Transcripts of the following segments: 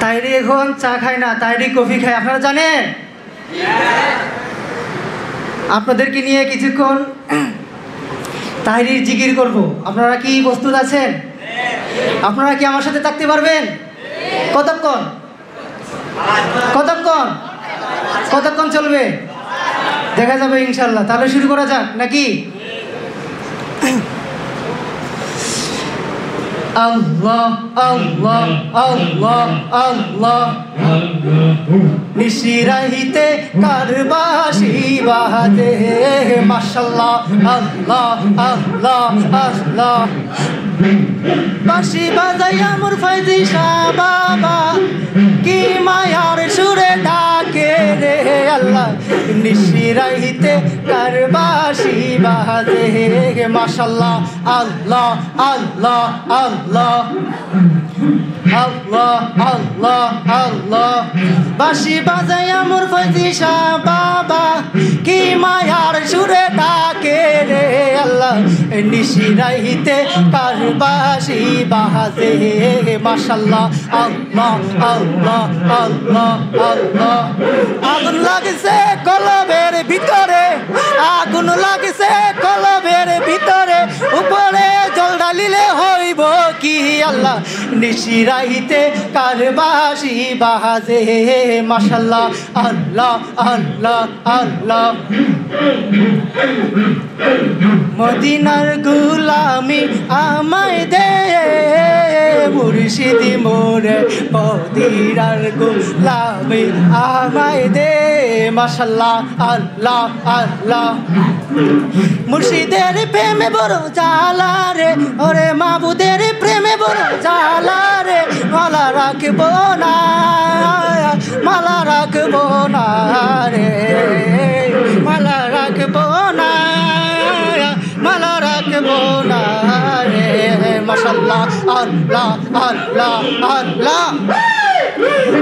তাইরি এখন চা খায় না, তাইরি কফি খায়, আপনারা জানেন? আপনাদেরকে নিয়ে কিছুক্ষণ তাইরির জিকির করব। আপনারা কি প্রস্তুত আছেন? আপনারা কি আমার সাথে থাকতে পারবেন? কতক্ষণ কতক্ষণ কতক্ষণ চলবে দেখা যাবে ইনশাল্লাহ। তাহলে শুরু করা যাক নাকি? আল্লাহ আল্লাহ আল্লাহ আল্লাহ নিশিরাহিতে কারবাসি বাজে মাশাআল্লাহ আল্লাহ আল্লাহ আল্লাহ বাঁশি বাজাইয়া মোর ফাইজি শাহ বাবা কি মায়ার সুরে ডাকে রে আল্লাহ নিশিরাহিতে কারবাসি বাজে মাশাআল্লাহ আল্লাহ আল্লাহ আল্লাহ আল্লাহ আল্লাহ আল্লাহ বাঁশি বাজাইয়া মোর ফাইজি শাহ বাবা কি মায়ার সুরে ডাকে রে আল্লাহ নিশিরাহিতে কারবাসি বাজে মাশাআল্লাহ আল্লাহ আল্লাহ আল্লাহ আল্লাহ আগুন লাগছে কলবের ভিতরে, আগুন লাগছে কলবের ভিতরে, উপরে জল ঢালিলে হইব কি আল্লাহ নিশিরাহিতে কারবাসি বাজে মাশাআল্লাহ আল্লাহ আল্লাহ আল্লাহ মদিনার গোলামি আমায় দে মুর্শিদি মোরে মদিনার গোলামি আমায় দে মাশাআল্লাহ আল্লাহ আল্লাহ মুর্শিদের প্রেমে বড় জালা রে ওরে মাবুদের প্রেমে বড় জালা রে মালা রাখবো না মালা রাখবো না রে মালা রাখবো না মালা রাখবো না রে মাশাআল্লাহ আল্লাহ আল্লাহ আল্লাহ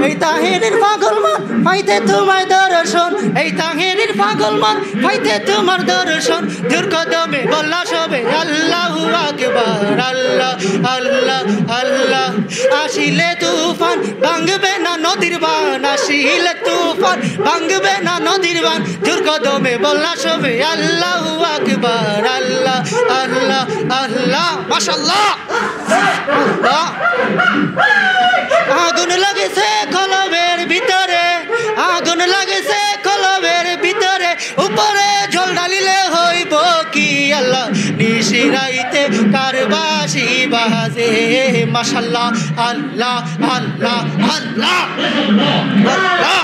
এই তাহিরের পাগল মন পাইতে তোমার দর্শন, এই তাহিরের পাগল মন পাইতে তোমার দর্শন, দূর কদমে বল্লা সবে আল্লাহু আকবার আল্লাহ আল্লাহ আল্লাহ আসিলে তুফান ভাঙবে না নদীর বান, আসিলে তুফান ভাঙবে না নদীর বান, দূর কদমে বল্লা সবে আল্লাহু আকবার আল্লাহ আল্লাহ আল্লাহ মাশাআল্লাহ আল্লাহ আগুন লাগেছে কলবের ভিতরে, আগুন লাগেছে কলবের ভিতরে, উপরে জল ঢালিলে হইব কি আল্লাহ নিশিরাইতে কারবাসি বাজে মাশাআল্লাহ আল্লাহ আল্লাহ আল্লাহ আল্লাহ